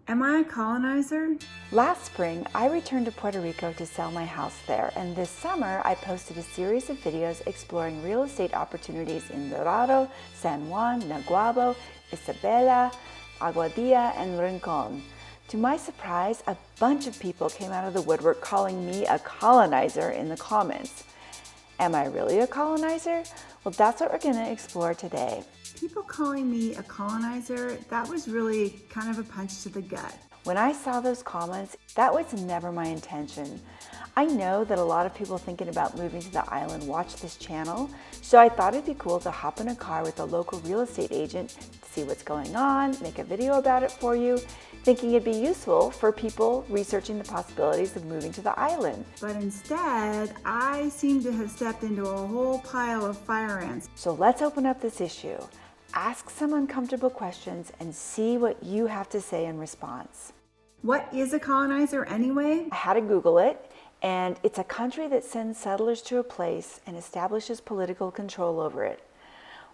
Am I a colonizer? Last spring, I returned to Puerto Rico to sell my house there, and this summer I posted a series of videos exploring real estate opportunities in Dorado, San Juan, Naguabo, Isabela, Aguadilla, and Rincon. To my surprise, a bunch of people came out of the woodwork calling me a colonizer in the comments. Am I really a colonizer? Well, that's what we're going to explore today. People calling me a colonizer, that was really kind of a punch to the gut. When I saw those comments, that was never my intention. I know that a lot of people thinking about moving to the island watch this channel, so I thought it'd be cool to hop in a car with a local real estate agent to see what's going on, make a video about it for you, thinking it'd be useful for people researching the possibilities of moving to the island. But instead, I seem to have stepped into a whole pile of fire ants. So let's open up this issue. Ask some uncomfortable questions and see what you have to say in response. What is a colonizer anyway? I had to Google it, and it's a country that sends settlers to a place and establishes political control over it.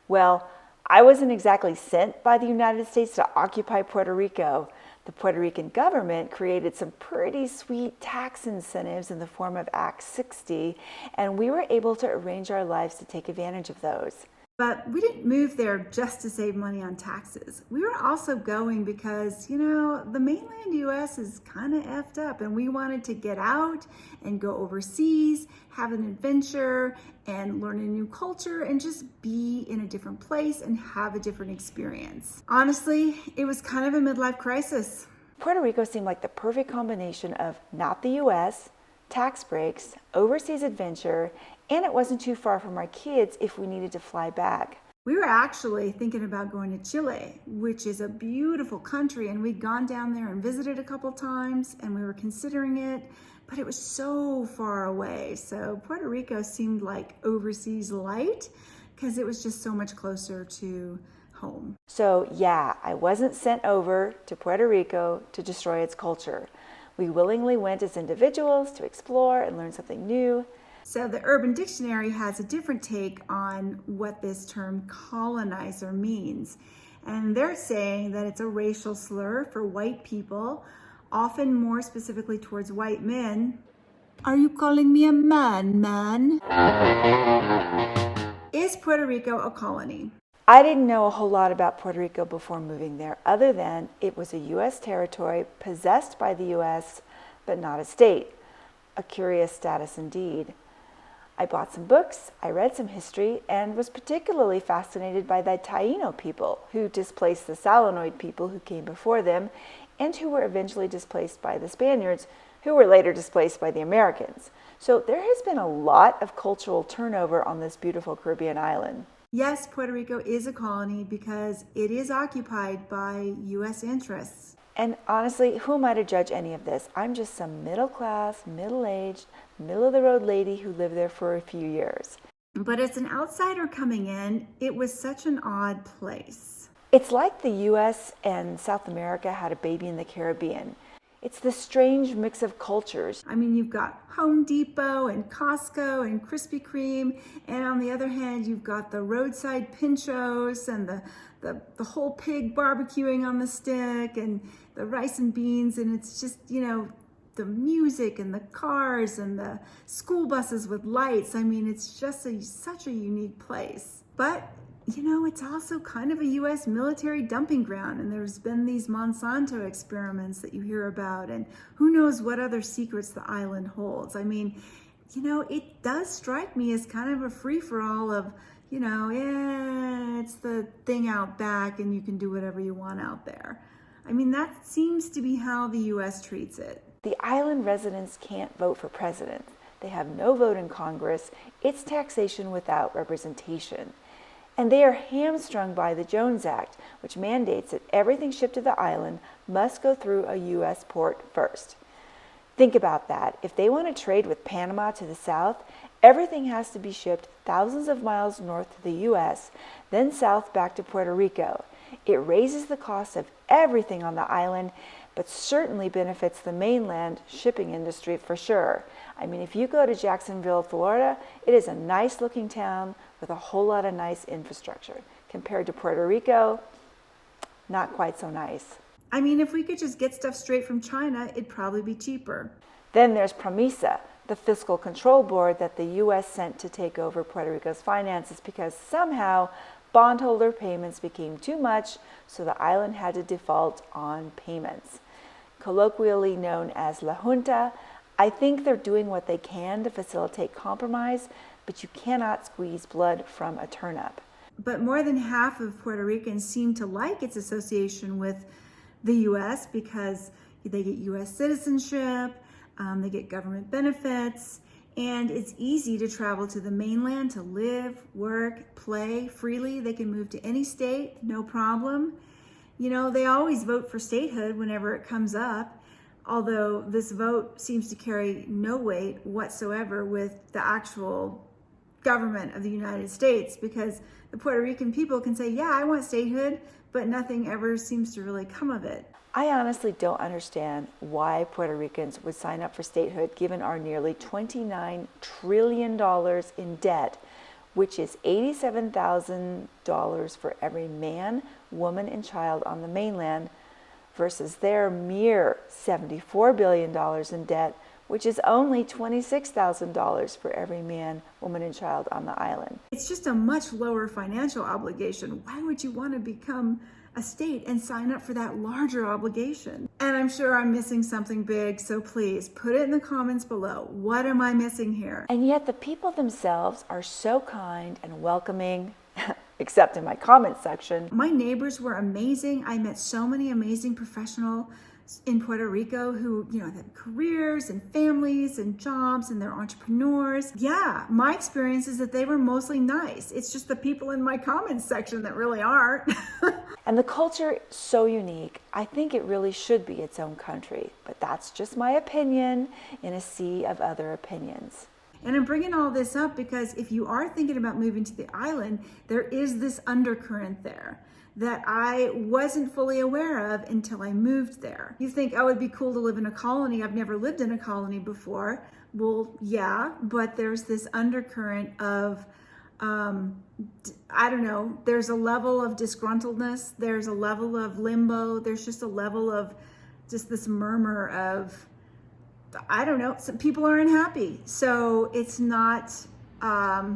Well, I wasn't exactly sent by the United States to occupy Puerto Rico. The Puerto Rican government created some pretty sweet tax incentives in the form of Act 60, and we were able to arrange our lives to take advantage of those. But we didn't move there just to save money on taxes. We were also going because, the mainland US is kind of effed up, and we wanted to get out and go overseas, have an adventure, and learn a new culture, and just be in a different place and have a different experience. Honestly, it was kind of a midlife crisis. Puerto Rico seemed like the perfect combination of not the US, tax breaks, overseas adventure, and it wasn't too far from our kids if we needed to fly back. We were actually thinking about going to Chile, which is a beautiful country, and we'd gone down there and visited a couple times, and we were considering it, but it was so far away. So Puerto Rico seemed like overseas light because it was just so much closer to home. So yeah, I wasn't sent over to Puerto Rico to destroy its culture. We willingly went as individuals to explore and learn something new. So the Urban Dictionary has a different take on what this term colonizer means. And they're saying that it's a racial slur for white people, often more specifically towards white men. Are you calling me a man? Is Puerto Rico a colony? I didn't know a whole lot about Puerto Rico before moving there, other than it was a U.S. territory possessed by the U.S., but not a state. A curious status indeed. I bought some books, I read some history, and was particularly fascinated by the Taino people, who displaced the Salinoid people who came before them, and who were eventually displaced by the Spaniards, who were later displaced by the Americans. So there has been a lot of cultural turnover on this beautiful Caribbean island. Yes, Puerto Rico is a colony because it is occupied by U.S. interests. And honestly, who am I to judge any of this? I'm just some middle-class, middle-aged, middle-of-the-road lady who lived there for a few years. But as an outsider coming in, it was such an odd place. It's like the U.S. and South America had a baby in the Caribbean. It's this strange mix of cultures. I mean, you've got Home Depot and Costco and Krispy Kreme, and on the other hand, you've got the roadside pinchos and the whole pig barbecuing on the stick and the rice and beans, and it's just, the music and the cars and the school buses with lights. I mean, it's just such a unique place. But it's also kind of a U.S. military dumping ground, and there's been these Monsanto experiments that you hear about, and who knows what other secrets the island holds. I mean, it does strike me as kind of a free-for-all of, it's the thing out back and you can do whatever you want out there. I mean, that seems to be how the U.S. treats it. The island residents can't vote for president. They have no vote in Congress. It's taxation without representation. And they are hamstrung by the Jones Act, which mandates that everything shipped to the island must go through a U.S. port first. Think about that. If they want to trade with Panama to the south, everything has to be shipped thousands of miles north to the U.S., then south back to Puerto Rico. It raises the cost of everything on the island, but certainly benefits the mainland shipping industry for sure. I mean, if you go to Jacksonville, Florida, it is a nice looking town with a whole lot of nice infrastructure. Compared to Puerto Rico, not quite so nice. I mean, if we could just get stuff straight from China, it'd probably be cheaper. Then there's PROMESA, the fiscal control board that the U.S. sent to take over Puerto Rico's finances because somehow bondholder payments became too much, so the island had to default on payments. Colloquially known as La Junta, I think they're doing what they can to facilitate compromise, but you cannot squeeze blood from a turnip. But more than half of Puerto Ricans seem to like its association with the U.S. because they get U.S. citizenship, they get government benefits, and it's easy to travel to the mainland to live, work, play freely. They can move to any state, no problem. You know, they always vote for statehood whenever it comes up, although this vote seems to carry no weight whatsoever with the actual government of the United States, because the Puerto Rican people can say, yeah, I want statehood, but nothing ever seems to really come of it. I honestly don't understand why Puerto Ricans would sign up for statehood given our nearly $29 trillion in debt, which is $87,000 for every man, woman, and child on the mainland, versus their mere $74 billion in debt, which is only $26,000 for every man, woman, and child on the island. It's just a much lower financial obligation. Why would you want to become a state and sign up for that larger obligation? And I'm sure I'm missing something big, so please put it in the comments below. What am I missing here? And yet the people themselves are so kind and welcoming, except in my comment section. My neighbors were amazing. I met so many amazing professionals in Puerto Rico who, you know, have careers and families and jobs and they're entrepreneurs. Yeah, my experience is that they were mostly nice. It's just the people in my comments section that really aren't. And the culture so unique. I think it really should be its own country, but that's just my opinion in a sea of other opinions. And I'm bringing all this up because if you are thinking about moving to the island, there is this undercurrent there that I wasn't fully aware of until I moved there. You think, oh, it'd be cool to live in a colony. I've never lived in a colony before. Well, yeah, but there's this undercurrent of, I don't know, there's a level of disgruntledness. There's a level of limbo. There's just a level of just this murmur of, I don't know, some people are unhappy. So it's not, I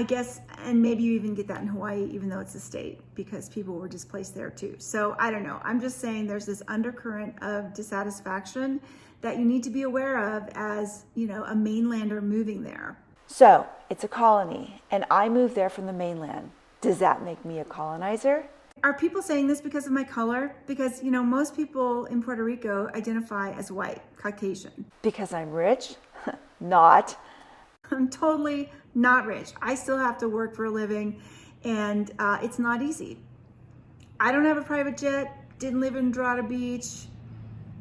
guess, and maybe you even get that in Hawaii, even though it's a state, because people were displaced there too. So I don't know. I'm just saying there's this undercurrent of dissatisfaction that you need to be aware of as, you know, a mainlander moving there. So it's a colony, and I moved there from the mainland. Does that make me a colonizer? Are people saying this because of my color? Because, you know, most people in Puerto Rico identify as white, Caucasian. Because I'm rich? Not. I'm totally not rich. I still have to work for a living, and it's not easy. I don't have a private jet, didn't live in Dorado Beach.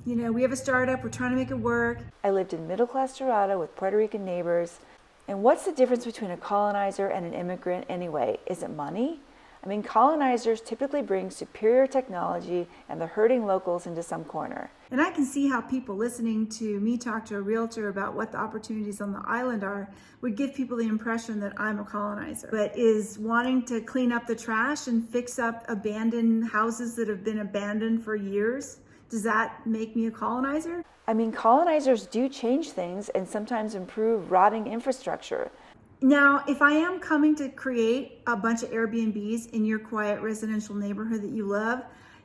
You know, we have a startup, we're trying to make it work. I lived in middle-class Dorado with Puerto Rican neighbors. And what's the difference between a colonizer and an immigrant anyway? Is it money? I mean, colonizers typically bring superior technology and they're herding locals into some corner. And I can see how people listening to me talk to a realtor about what the opportunities on the island are would give people the impression that I'm a colonizer. But is wanting to clean up the trash and fix up abandoned houses that have been abandoned for years, does that make me a colonizer? I mean, colonizers do change things and sometimes improve rotting infrastructure. Now, if I am coming to create a bunch of Airbnbs in your quiet residential neighborhood that you love,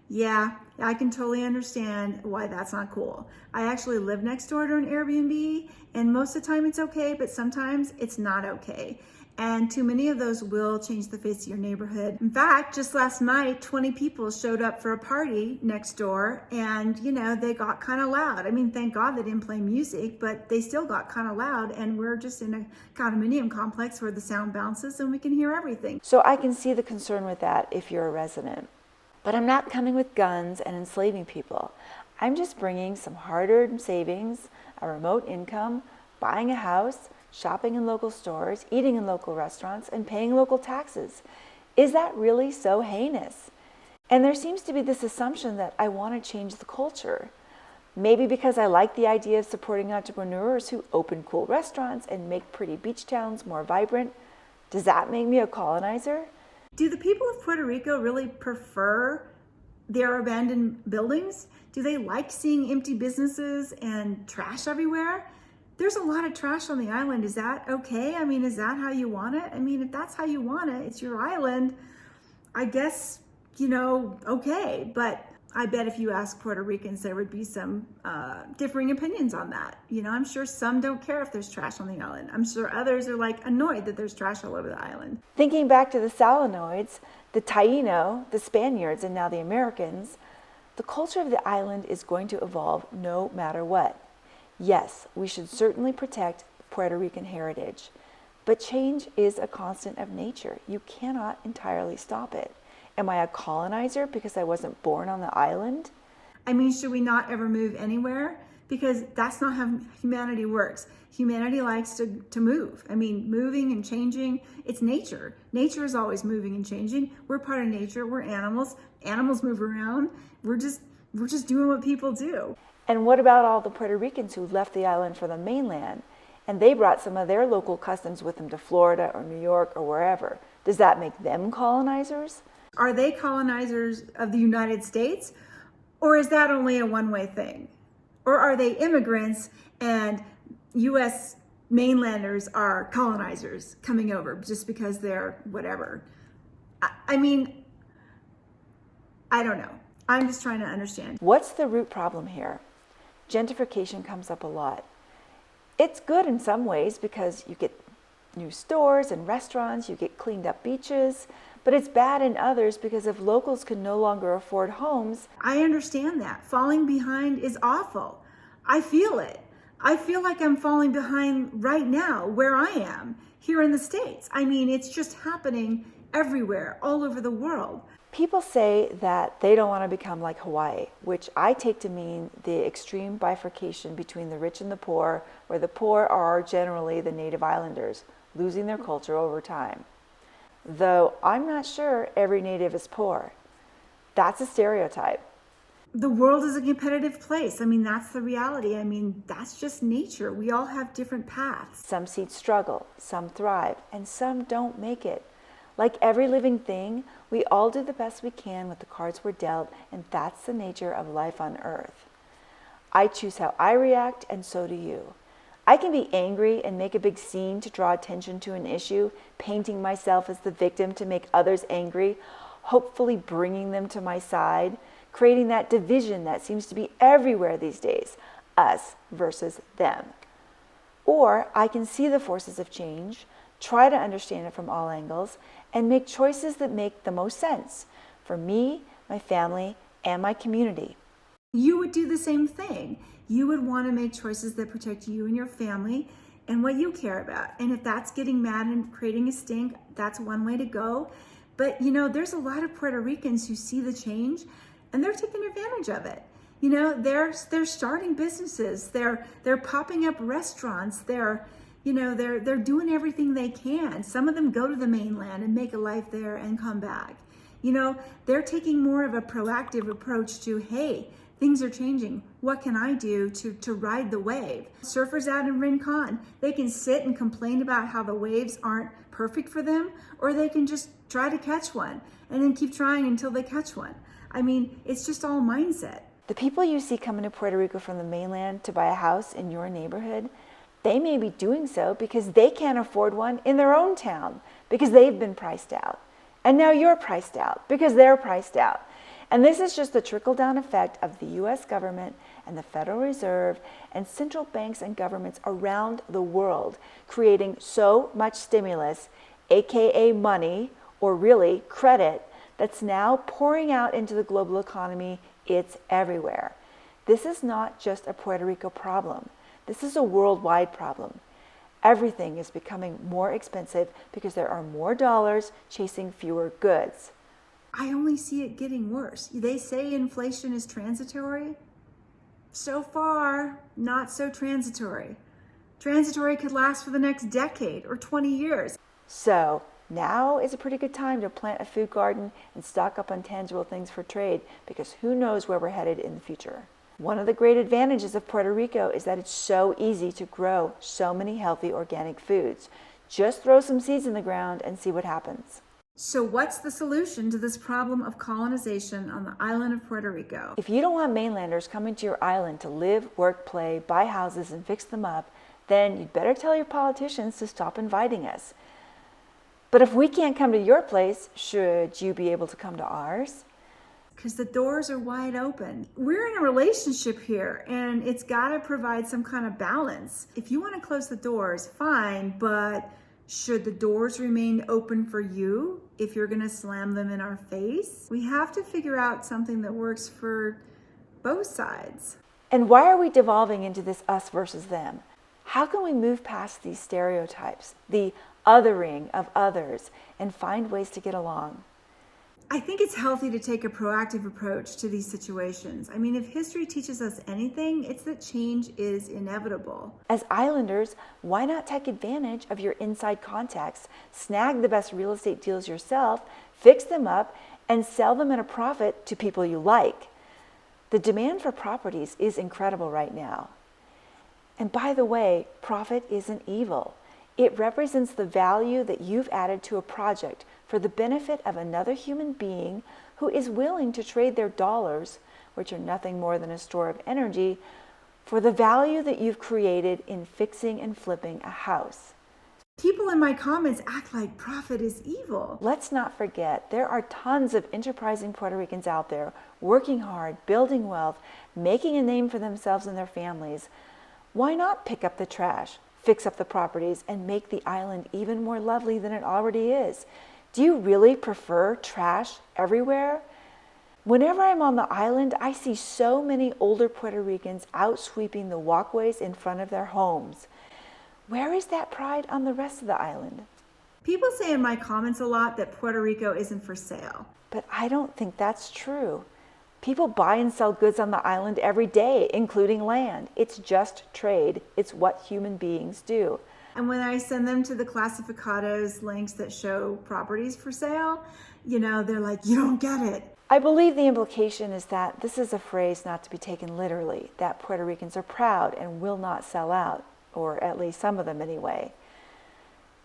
yeah, I can totally understand why that's not cool. I actually live next door to an Airbnb, and most of the time it's okay, but sometimes it's not okay. And too many of those will change the face of your neighborhood. In fact, just last night, 20 people showed up for a party next door, and you know, they got kind of loud. I mean, thank God they didn't play music, but they still got kind of loud, and we're just in a condominium complex where the sound bounces and we can hear everything. So I can see the concern with that if you're a resident. But I'm not coming with guns and enslaving people. I'm just bringing some hard-earned savings, a remote income, buying a house, shopping in local stores, eating in local restaurants, and paying local taxes. Is that really so heinous? And there seems to be this assumption that I want to change the culture. Maybe because I like the idea of supporting entrepreneurs who open cool restaurants and make pretty beach towns more vibrant. Does that make me a colonizer? Do the people of Puerto Rico really prefer their abandoned buildings? Do they like seeing empty businesses and trash everywhere? There's a lot of trash on the island. Is that okay? I mean, is that how you want it? I mean, if that's how you want it, it's your island, I guess, okay. But I bet if you ask Puerto Ricans, there would be some differing opinions on that. I'm sure some don't care if there's trash on the island. I'm sure others are annoyed that there's trash all over the island. Thinking back to the Salinoids, the Taino, the Spaniards, and now the Americans, the culture of the island is going to evolve no matter what. Yes, we should certainly protect Puerto Rican heritage, but change is a constant of nature. You cannot entirely stop it. Am I a colonizer because I wasn't born on the island? I mean, should we not ever move anywhere? Because that's not how humanity works. Humanity likes to move. I mean, moving and changing, it's nature. Nature is always moving and changing. We're part of nature. We're animals. Animals move around. We're just doing what people do. And what about all the Puerto Ricans who left the island for the mainland and they brought some of their local customs with them to Florida or New York or wherever? Does that make them colonizers? Are they colonizers of the United States? Or is that only a one-way thing? Or are they immigrants and U.S. mainlanders are colonizers coming over just because they're whatever? I mean, I don't know. I'm just trying to understand. What's the root problem here? Gentrification comes up a lot. It's good in some ways because you get new stores and restaurants, you get cleaned up beaches, but it's bad in others because if locals can no longer afford homes. I understand that. Falling behind is awful. I feel it. I feel like I'm falling behind right now where I am here in the States. I mean, it's just happening everywhere, all over the world. People say that they don't want to become like Hawaii, which I take to mean the extreme bifurcation between the rich and the poor, where the poor are generally the native islanders, losing their culture over time. Though I'm not sure every native is poor. That's a stereotype. The world is a competitive place. I mean, that's the reality. I mean, that's just nature. We all have different paths. Some seeds struggle, some thrive, and some don't make it. Like every living thing, we all do the best we can with the cards we're dealt, and that's the nature of life on Earth. I choose how I react, and so do you. I can be angry and make a big scene to draw attention to an issue, painting myself as the victim to make others angry, hopefully bringing them to my side, creating that division that seems to be everywhere these days, us versus them. Or I can see the forces of change, try to understand it from all angles, and make choices that make the most sense for me, my family, and my community. You would do the same thing. You would want to make choices that protect you and your family and what you care about. And if that's getting mad and creating a stink, that's one way to go. But there's a lot of Puerto Ricans who see the change and they're taking advantage of it. They're starting businesses. They're popping up restaurants. They're doing everything they can. Some of them go to the mainland and make a life there and come back. They're taking more of a proactive approach to, hey, things are changing. What can I do to ride the wave? Surfers out in Rincon, they can sit and complain about how the waves aren't perfect for them, or they can just try to catch one and then keep trying until they catch one. I mean, it's just all mindset. The people you see coming to Puerto Rico from the mainland to buy a house in your neighborhood, they may be doing so because they can't afford one in their own town because they've been priced out. And now you're priced out because they're priced out. And this is just the trickle-down effect of the U.S. government and the Federal Reserve and central banks and governments around the world creating so much stimulus, aka money, or really credit, that's now pouring out into the global economy. It's everywhere. This is not just a Puerto Rico problem. This is a worldwide problem. Everything is becoming more expensive because there are more dollars chasing fewer goods. I only see it getting worse. They say inflation is transitory. So far, not so transitory. Transitory could last for the next decade or 20 years. So now is a pretty good time to plant a food garden and stock up on tangible things for trade because who knows where we're headed in the future. One of the great advantages of Puerto Rico is that it's so easy to grow so many healthy organic foods. Just throw some seeds in the ground and see what happens. So what's the solution to this problem of colonization on the island of Puerto Rico? If you don't want mainlanders coming to your island to live, work, play, buy houses, and fix them up, then you'd better tell your politicians to stop inviting us. But if we can't come to your place, should you be able to come to ours? Because the doors are wide open. We're in a relationship here, and it's got to provide some kind of balance. If you want to close the doors, fine, but should the doors remain open for you if you're going to slam them in our face? We have to figure out something that works for both sides. And why are we devolving into this us versus them? How can we move past these stereotypes, the othering of others, and find ways to get along? I think it's healthy to take a proactive approach to these situations. I mean, if history teaches us anything, it's that change is inevitable. As islanders, why not take advantage of your inside contacts, snag the best real estate deals yourself, fix them up, and sell them at a profit to people you like? The demand for properties is incredible right now. And by the way, profit isn't evil. It represents the value that you've added to a project for the benefit of another human being who is willing to trade their dollars, which are nothing more than a store of energy, for the value that you've created in fixing and flipping a house. People in my comments act like profit is evil. Let's not forget, there are tons of enterprising Puerto Ricans out there working hard, building wealth, making a name for themselves and their families. Why not pick up the trash, fix up the properties, and make the island even more lovely than it already is? Do you really prefer trash everywhere? Whenever I'm on the island, I see so many older Puerto Ricans out sweeping the walkways in front of their homes. Where is that pride on the rest of the island? People say in my comments a lot that Puerto Rico isn't for sale. But I don't think that's true. People buy and sell goods on the island every day, including land. It's just trade. It's what human beings do. And when I send them to the classificados links that show properties for sale, they're like, you don't get it. I believe the implication is that this is a phrase not to be taken literally, that Puerto Ricans are proud and will not sell out, or at least some of them anyway.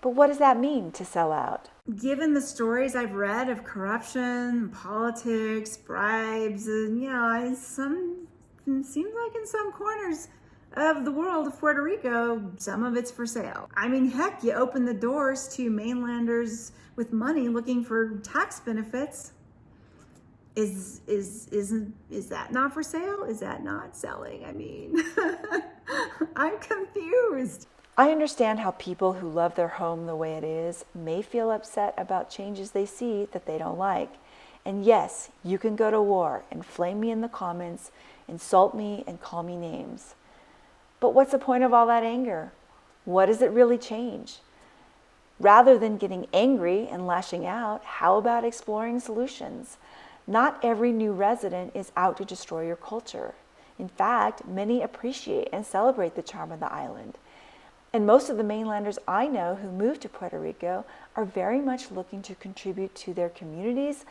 But what does that mean, to sell out? Given the stories I've read of corruption, politics, bribes, and it seems like in some corners of the world of Puerto Rico, some of it's for sale. I mean, heck, you open the doors to mainlanders with money looking for tax benefits. Is that not for sale? Is that not selling? I mean, I'm confused. I understand how people who love their home the way it is may feel upset about changes they see that they don't like. And yes, you can go to war and flame me in the comments, insult me, and call me names. But what's the point of all that anger? What does it really change? Rather than getting angry and lashing out, how about exploring solutions? Not every new resident is out to destroy your culture. In fact, many appreciate and celebrate the charm of the island. And most of the mainlanders I know who moved to Puerto Rico are very much looking to contribute to their communities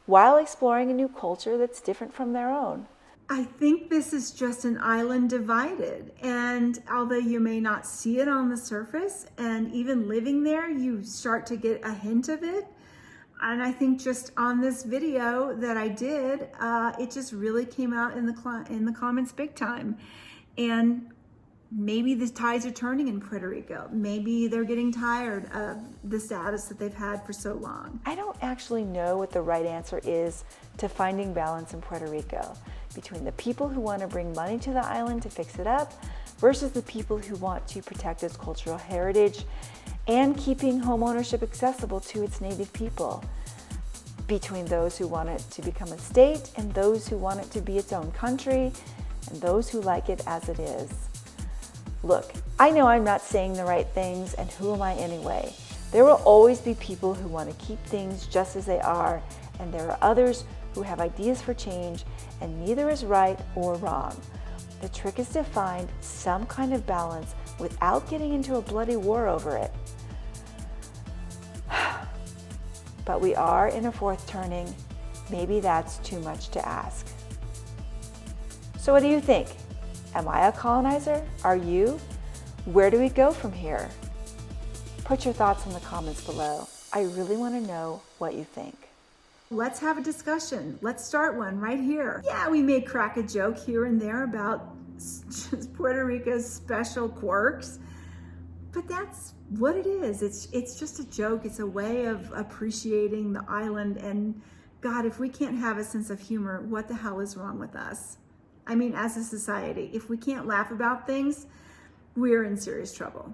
while exploring a new culture that's different from their own. I think this is just an island divided. And although you may not see it on the surface, and even living there, you start to get a hint of it. And I think just on this video that I did, it just really came out in the comments big time. And maybe the tides are turning in Puerto Rico. Maybe they're getting tired of the status that they've had for so long. I don't actually know what the right answer is to finding balance in Puerto Rico between the people who want to bring money to the island to fix it up versus the people who want to protect its cultural heritage and keeping homeownership accessible to its native people. Between those who want it to become a state and those who want it to be its own country and those who like it as it is. Look, I know I'm not saying the right things, and who am I anyway? There will always be people who want to keep things just as they are, and there are others who have ideas for change, and neither is right or wrong. The trick is to find some kind of balance without getting into a bloody war over it. But we are in a fourth turning. Maybe that's too much to ask. So what do you think? Am I a colonizer? Are you? Where do we go from here? Put your thoughts in the comments below. I really want to know what you think. Let's have a discussion. Let's start one right here. Yeah, we may crack a joke here and there about Puerto Rico's special quirks, but that's what it is. It's just a joke. It's a way of appreciating the island. And God, if we can't have a sense of humor, what the hell is wrong with us? I mean, as a society, if we can't laugh about things, we're in serious trouble.